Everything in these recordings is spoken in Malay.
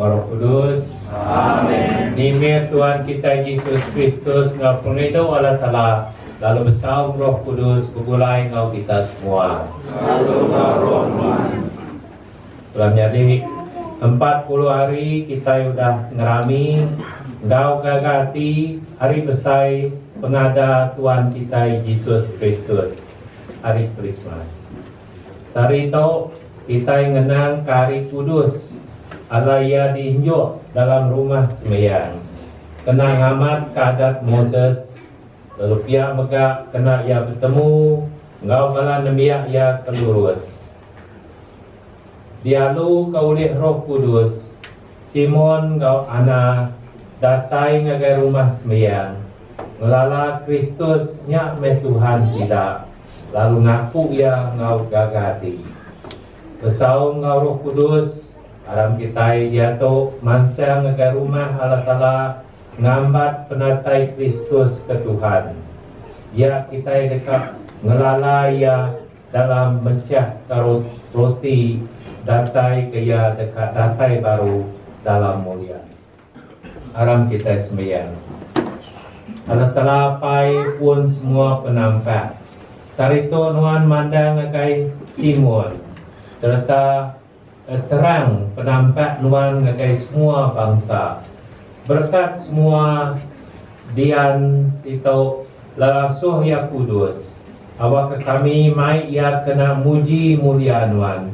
Roh Kudus. Amin. Nimir Tuhan kita Yesus Kristus ngau penghidup Allah Ta'ala, lalu bersama Roh Kudus bergulai ngau kita semua. Dalam jadi 40 hari kita sudah ngerami ngau gagati hari besar pengada Tuhan kita Yesus Kristus, hari Krismas. Hari itu kita mengenang hari kudus Allah ia diinjuk dalam rumah sembahyang. Kena ngamat kadat Moses, lalu pihak megak kena ia bertemu, ngau malah nemiak ia kelurus. Dialu kaulih Roh Kudus, Simon ngau anak datai ngagai rumah sembahyang, ngelala Kristus nyak meh Tuhan tidak, lalu ngaku ia ngau gagati. Besau ngau Roh Kudus, aram kita jatuh mansang ngagai rumah Allah Ta'ala, ngambat penatai Kristus ke Tuhan. Ya kita dekat ngelala ya dalam mecah karut roti, datai kaya dekat datai baru dalam mulia. Aram kita sembahyang. Allah Ta'ala pai pun semua penampak. Sarito nuan mandang ngagai Simon, serta terang penampak nuan ngagai semua bangsa. Berkat semua dian itu lalasuh ya kudus, awak ke kami mai ia kena muji mulia nuan,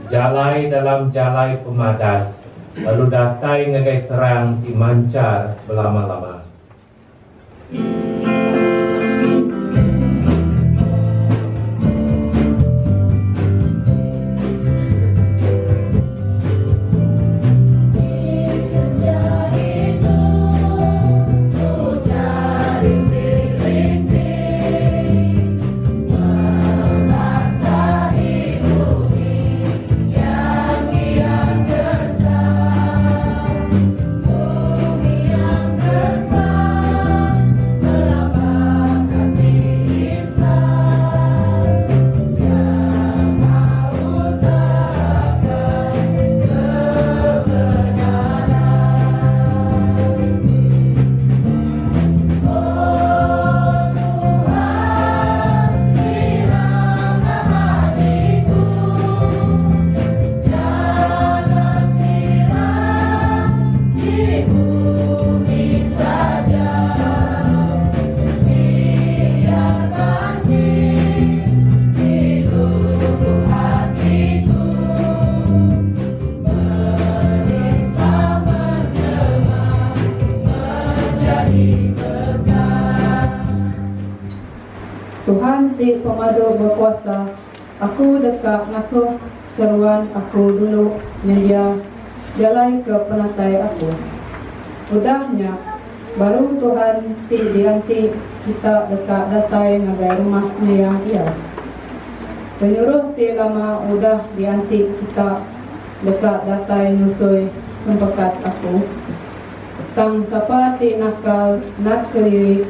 jalai dalam jalai pemadas, lalu datai ngagai terang dimancar belama-lama. Tuhan di pemadu berkuasa, aku dekat ngasuh seruan aku dulu nyendia jalan ke penatai aku. Udahnya baru Tuhan ti dianti kita dekat datai ngagai rumah sembahyang ia. Penyuruh ti lama udah dianti kita dekat datai nyusui sempekat aku. Tang sapa ti nakal nak keliri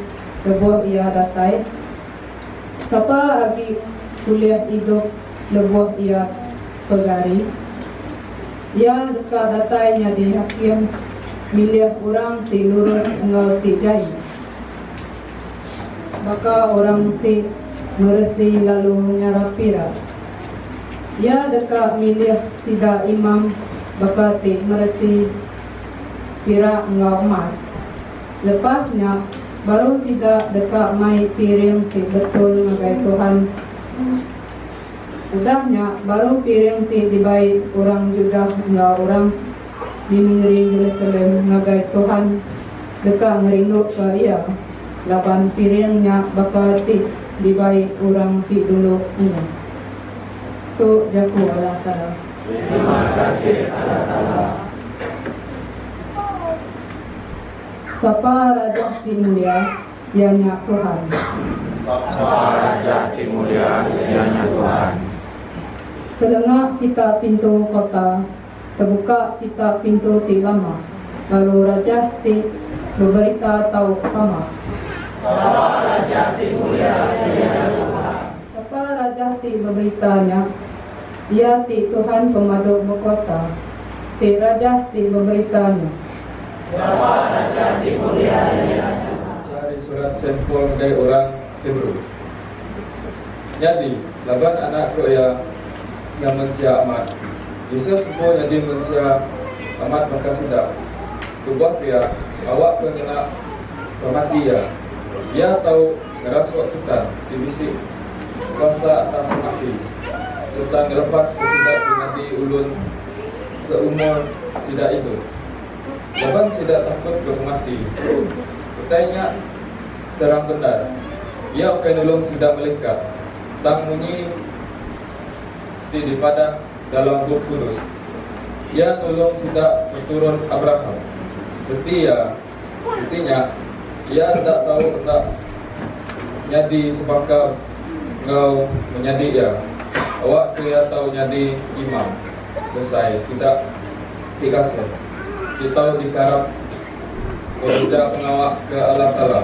lebuh ia datai. Sapa agi kuliah hidup lebuh ia pegari. Ia dekat datainya di hakim milih orang ti lurus engau ti jai. Maka orang ti meresi lalu nyarapira. Ia dekat milih sida imam baka ti meresi pira engau emas. Lepasnya baru sida dekat mai piring ti betul ngagai Tuhan. Udahnya baru piring ti dibai orang juga engau orang di negeri Yerusalem ngagai Tuhan dekat ngerindu ke ia. Lapan piringnya bakal ti dibai orang ti dulu enggak. Tu jaku Allah Ta'ala. Terima kasih Allah Ta'ala. Sapa Raja ti mulia ianya Tuhan. Sapa Raja ti mulia ianya Tuhan. Kelengak kita pintu kota, terbuka kita pintu ti lama. Lalu Raja ti berberita tahu kama. Sapa Raja ti mulia ianya Tuhan. Sapa Raja ti berberitanya, ia ti Tuhan pemadu berkuasa. Ti Raja ti berberitanya. Sapa Raja ti mulia ianya Tuhan. Cari surat Saint Paul ngagai orang Hebrew. Jadi, laban anak roya yang mensia amat. Yesus semua jadi mensia amat makasida. Tubah pria, awak kena pemati ya. Ia tahu ngerasuk setan, dibisik kuasa atas pemati. Setan ngelepas kesidak di ulun seumur sidak itu. Laban sidak takut ke pemati. Katanya terang benar. Ia akan nolong sidak malaikat. Tang munyi di padang dalam Roh Kudus. Ia nolong sidak keturun Abraham. Buktinya ia tak tahu tak nyadi sebangka engkau menyadi ia. Awak kira tahu nyadi imam besar sidak dikasih. Kita dikarap bekerja pengawak ke Allah Ta'ala.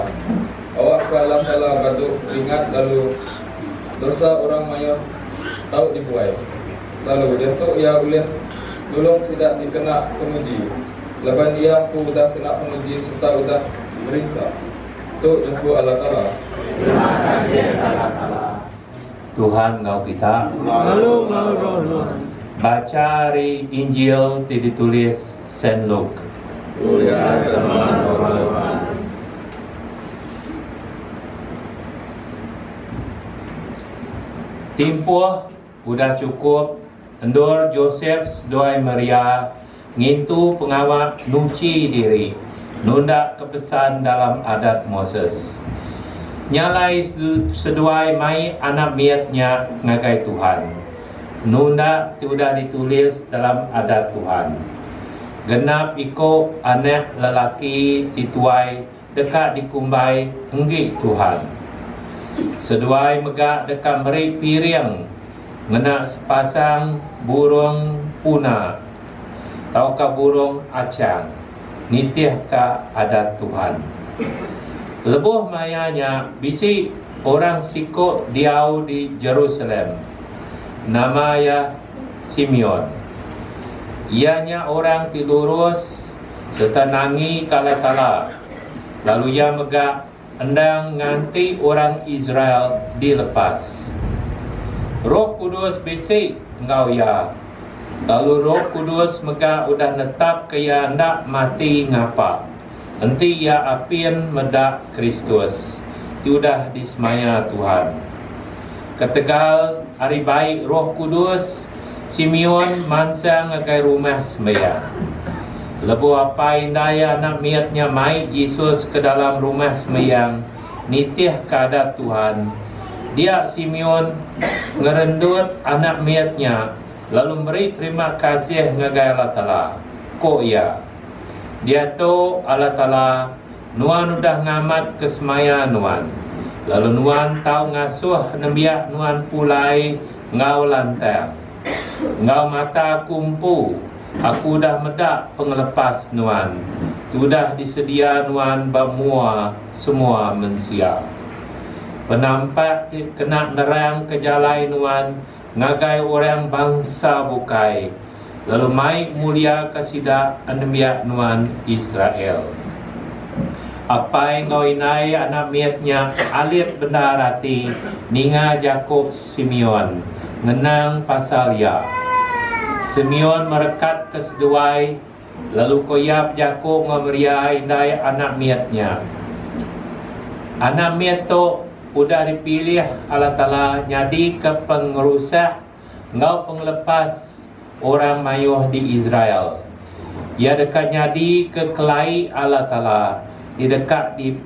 Awak ke Allah Ta'ala batu ingat lalu dosa orang mayor tahu dibuai. Lalu datuk ia boleh tolong tidak dikena penguji. Lepas ia pun sudah kena penguji serta sudah meriksa. Tu jaku Allah Ta'ala. Terima kasih Allah Ta'ala. Tuhan ngau kita. Lalu lalu. Baca dari Injil yang ditulis Saint Luke. Mulia firman Tuhan. Timpuh udah cukup. Endor Joseph sedoi Maria ngintu pengawak nuci diri. Nunda kepesan dalam adat Moses. Nyalai seduai mai anak miatnya ngagai Tuhan. Nunda sudah ditulis dalam adat Tuhan. Genap iko anak lelaki dituai dekat dikumbai enggik Tuhan. Seduai megak dekat merik piring ngena sepasang burung puna. Taukah burung acang? Nitiahkah adat Tuhan? Lebuh mayanya bisi orang sikok diau di Jerusalem. Nama ya Simeon. Ianya orang tilurus serta nangi kala-kala. Lalu ia megak endang nganti orang Israel dilepas. Roh Kudus bisik engkau ya. Lalu Roh Kudus megak udah netap kaya ndak mati ngapa. Enti ya apin medak Kristus. Tiudah dismaya Tuhan. Ketegal hari baik Roh Kudus, Simeon mansa ngagai rumah sembahyang. Lebu apa indaya anak miatnya mai Yesus ke dalam rumah sembahyang, nitih keadat Tuhan. Dia Simeon ngerendut anak miatnya lalu beri terima kasih ngagai Allah Ta'ala. Ko ia dia tu Allah Ta'ala nuan udah ngamat kesemaya nuan, lalu nuan tahu ngasuh nembiak nuan pulai ngau lantai ngau mata kumpu. Aku dah medak pengelepas nuan, tu dah disedia nuan bamua semua mensia. Penampak kena nerang ke jalai nuan ngagai orang bangsa bukai, lalu mai mulia kasida anemiak nuan Israel. Apai ngau inai anak miatnya alit benda rati ninga Jakob Simeon ngenang pasal ya. Simeon merekat keseduai, lalu koyap Jakob ngameria indai anak miatnya. Anak miat tu udah dipilih Allah Ta'ala jadi ke pengerusak ngau penglepas orang mayuh di Israel. Ia dekat jadi ke kelai Allah Ta'ala, di dekat di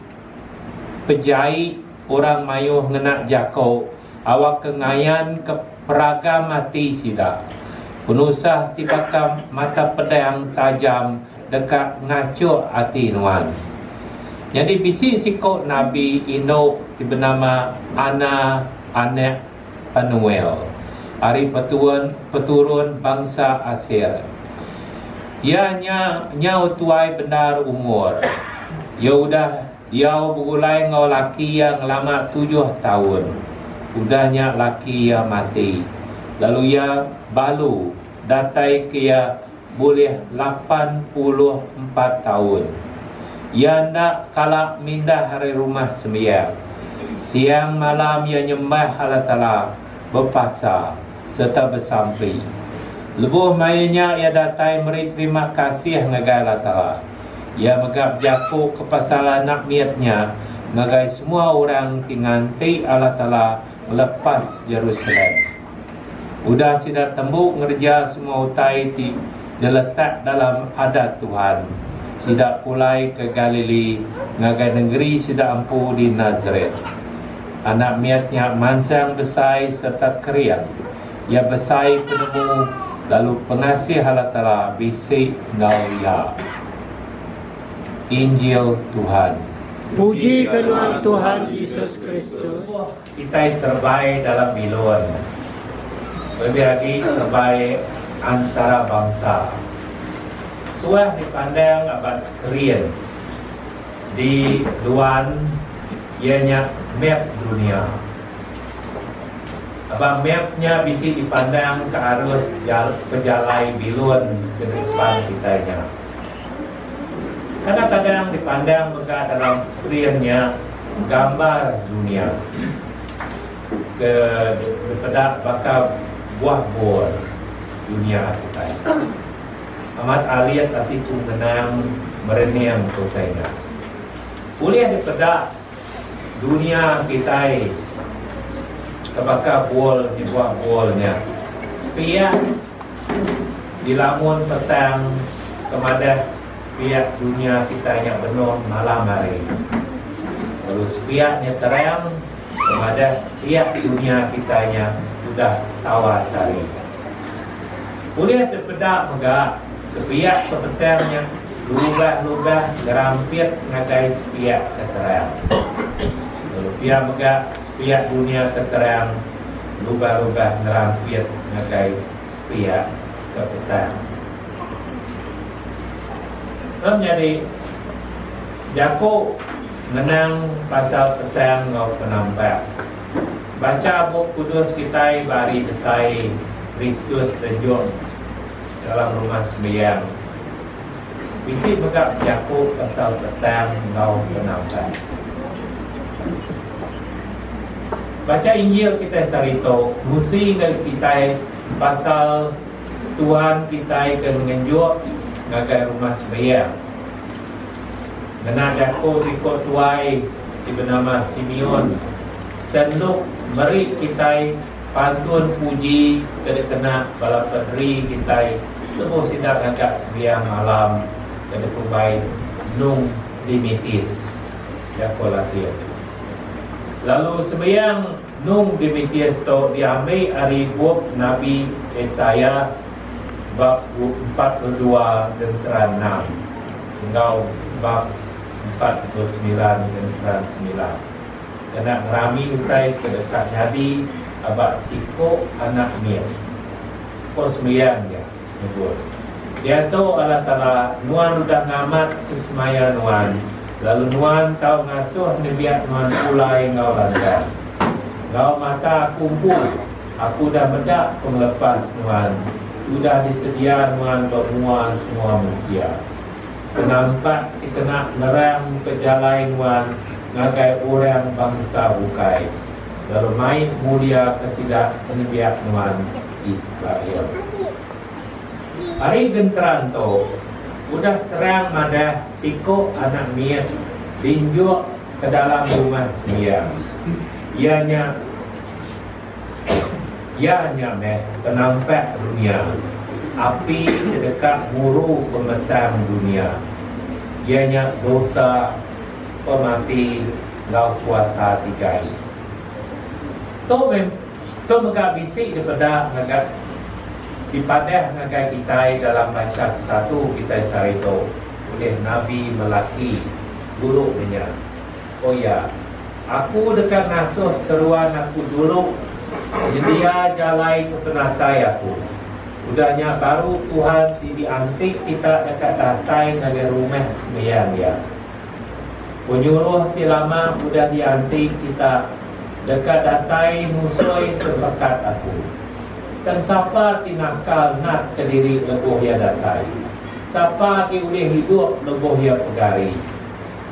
pejai orang mayuh ngenak Jakob awak kengayan ke peraga mati sida. Penusah tibakam mata pedang tajam dekat ngacuk hati nuan. Jadi bisi sikok Nabi Ino bernama Ana anak Panuel, hari peturun bangsa Asir. Ia nyau tuai benar umur. Ya udah dia berulai ngau laki yang lama 7 tahun. Udahnya laki yang mati. Lalu ia balu datai kia boleh 84 tahun. Ia nak kalak mindah hari rumah sembiang. Siang malam ia nyembah Allah Ta'ala, berpasa serta bersampi. Lebuh mainnya ia datai beri terima kasih ngagai Allah Ta'ala. Ia megap Jakob ke pasal anak miatnya ngagai semua orang tinganti Allah Ta'ala melepas Jerusalem. Udah sida tembuk ngerja semua utai diletak dalam adat Tuhan. Sida pulai ke Galili ngagai negeri sida ampu di Nazaret. Anak miatnya mansang besai serta keriang. Ia besai penemu lalu pengasih Allah Ta'ala bisik ngau ya. Injil Tuhan. Puji keluar Tuhan Yesus Kristus. Kita yang terbaik dalam Bilon, lebih lagi terbaik antara bangsa. Suah dipandang abad sekalian di luar ianya map dunia. Abang mapnya bisa dipandang ke arus berjalai Bilon ke depan kitanya. Kadang-kadang dipandang juga dalam skrinnya gambar dunia ke depan bakal buah bor dunia kita. Amat aliat tapi ku menang mereniam kotanya. Boleh dipedak dunia kita kebakar bol di buah bolnya. Sepiak dilamun petang kemadah sepiak dunia kita yang penuh malam hari. Lalu sepiaknya terang kemadah sepiak dunia kita yang sudah tawar sari. Boleh terpedak megak sepiak petangnya lubah-lubah gerampit ngagai sepiak keterang. Lalu pihak megak sepiak dunia keterang lubah-lubah gerampit ngagai sepiak kepetang. Jadi Jakob menang pasal petang ngau penampak. Baca buku kudus kita bari besai Kristus terjun dalam rumah sembiang. Bisi megap Jakob pasal petang ngau penampak. Baca Injil kita sarito musi kita pasal Tuhan kita ke mengenjuk ngagai rumah sembiang. Kena Jakob ikut tuai di bernama Simeon. Senduk beri kita pantun puji kena bala pedri kita. Lepas sidak agak sembiang malam kena pembaik nung limitis. Jakob latihan. Lalu sembiang nung demikian sto diambil dari buku Nabi Yesaya bab 42 dan 6 hingga bab 49 dan 9. Kena ngerami utai kedekat nyadi abak siko anak mir. Kos sembilan dia nyebut. Dia tahu Allah Ta'ala nuan udah ngamat kesemaya nuan. Lalu nuan tahu ngasuh nebiak nuan pulai ngau langgar. Ngau mata kumpul. Aku dah bedak penglepas nuan. Sudah disedia nuan bermua semua manusia. Kenampak dikena nerang ke jalan nuan ngagai orang bangsa bukai. Lalu main mulia kesidak nebiak nuan Israel. Hari genteran tu udah terang ada siko anak mir linjuk ke dalam rumah sembiang. Ianya meh penampak dunia. Api sedekat muru pemetang dunia. Ianya dosa pemati lau kuasa tigai. Tu megak bisik daripada ngagak dipadah ngagai kita dalam baca satu kita sarito oleh Nabi Melaki dulu punya. Oh ya, aku dekat nasuh seruan aku dulu dia jalai ke penatai aku. Udahnya baru Tuhan diantik kita dekat datai ngagai rumah sembilan dia. Penyuruh ti lama udah diantik kita dekat datai musuh sebekat aku. Dan siapa tinakal nak ke diri leboh ya datai. Siapa ki boleh hidup leboh ya pegari.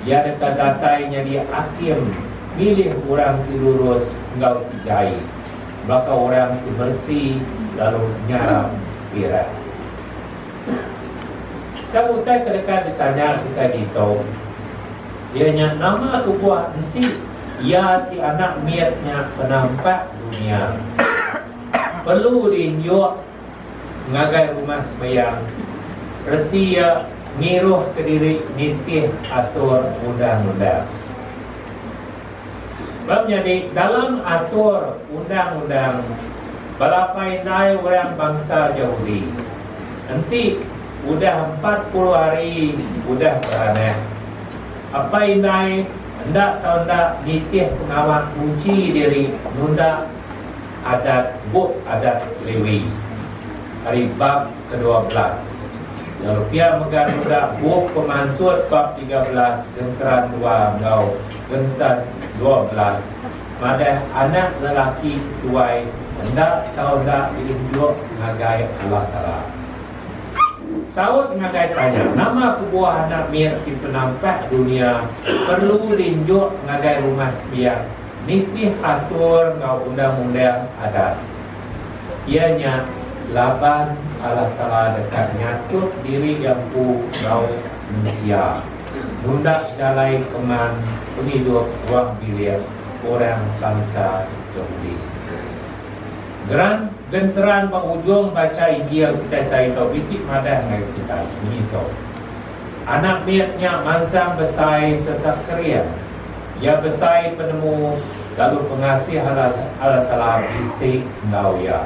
Ya dekat datai jadi hakim milih orang ki lurus engkau tijai. Maka orang ki bersih lalu nyaram pirat. Kalau utai kedekat ditanya kita gitu. Ianya nama tu buah nanti ia ti anak miatnya penampak dunia. Perlu diinjuk ngagai rumah sembahyang. Reti ya miruh ke diri nitih atur undang-undang. Sebab jadi dalam atur undang-undang balapai nai orang bangsa Yahudi. Nanti udah 40 hari udah beranak. Apa inai hendak atau hendak nitih pengawal kunci diri nunda adat adat Lewi hari bab ke-12. Lalu pihak megang muda buh pemansut bab 13 genteran 2 ngau genteran 12. Madah anak lelaki tuai hendak atau hendak diinjuk ngagai Allah Ta'ala. Saud ngagai tanya, nama kebuah anak mir di penampak dunia perlu diinjuk ngagai rumah sembiang. Nitih atur ngau undang-undang adat. Ianya laban Allah Ta'ala dekat nyatut diri yang pu ngau manusia. Mundak jalai keman penghidup ruang bilir orang bangsa Yahudi. Genteran penghujung baca Injil kita saya tahu bisik madah dengan kita ini tahu. Anak miatnya mansang besai serta kerian. Ya besai penemu lalu pengasih Allah Ta'ala bisik ngau ya.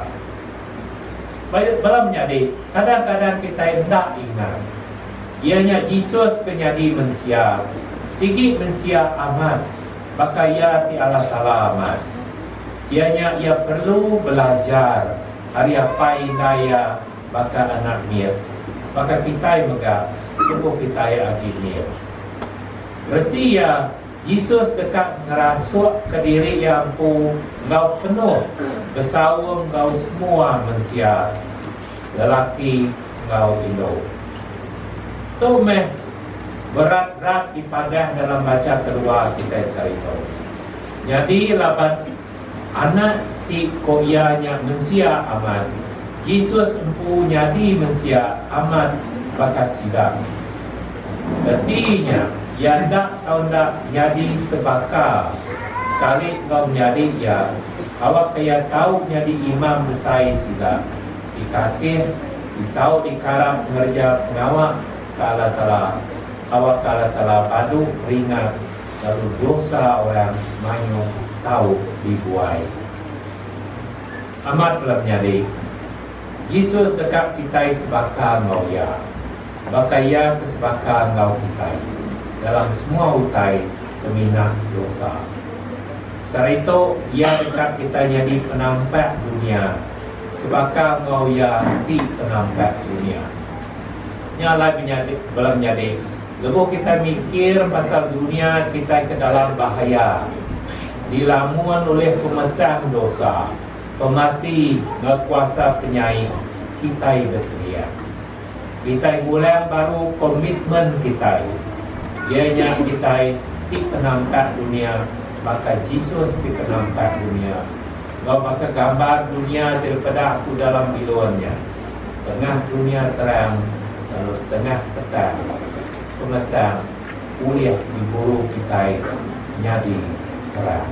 Belum jadi kadang-kadang kita hendak ingat ianya Yesus penyadi manusia. Sigi manusia amat maka ia ti Allah Ta'ala amat. Ianya ia perlu belajar hari apa indaya maka anak mir. Maka kita megah tubuh kita agimir. Berarti ya Yesus dekat ngerasuk ke diri yang pu ngau penuh bersawung ngau semua manusia lelaki ngau indo. Tu meh berat-berat ibadah dalam baca kedua kita sekali tahu. Jadi lapan anak ti koyanya manusia aman. Yesus empu nyadi manusia aman bakat sidang. Artinya yang tak tahu tak nyadi sebakar sekali kau nyadi ya awak kaya tahu nyadi imam besar sila dikasih ditahu dikarap ngerja pengawak ke Allah Ta'ala awak ke Allah Ta'ala padu ringat lalu dosa orang manyu tahu dibuai. Amat pula menyari Yesus dekat kita sebakar ngau ya, bakaya ke sebakar ngau kita dalam semua utai seminah dosa. Secara itu ia dekat kita jadi penampak dunia, sebakar ngau ya di penampak dunia. Nyala belum menjadi lepas kita mikir pasal dunia kita ke dalam bahaya, dilamuan oleh pemetang dosa, pemati kuasa penyai kita bersedia. Kita mulai baru komitmen kita, ianya kita di penampak dunia, maka Yesus di penampak dunia. Kalau maka gambar dunia daripada aku dalam biluannya, setengah dunia terang, lalu setengah petang. Pemetang kuliah di buru kita jadi terang.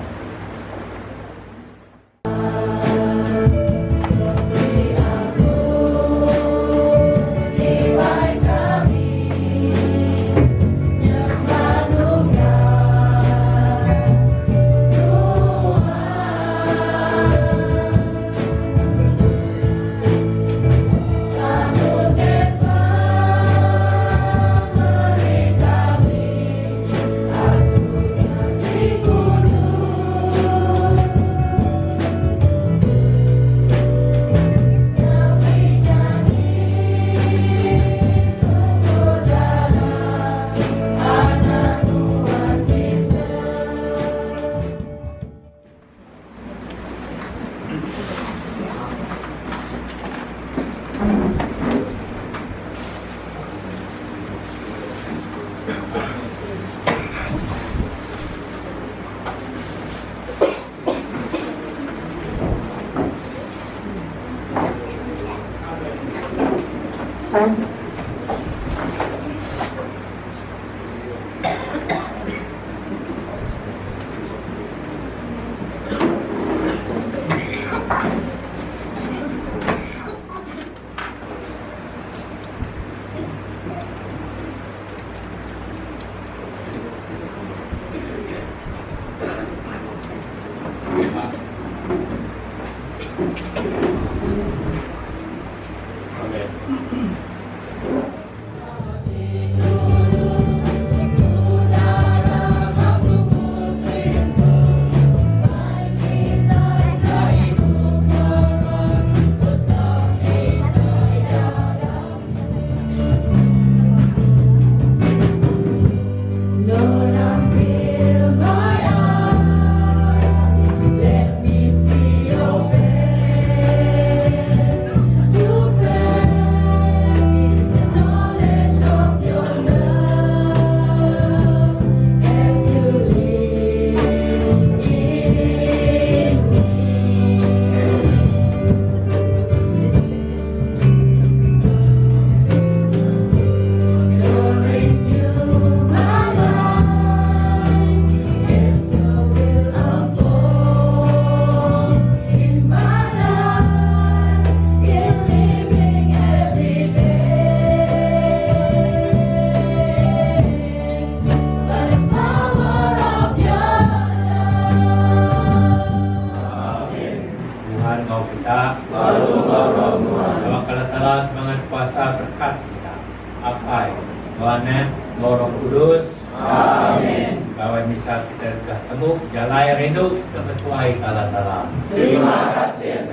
Roh Kudus. Amin. Bahwa misal kita telah temu, jalai rindu, kita bertuai tala-tala. Terima kasih.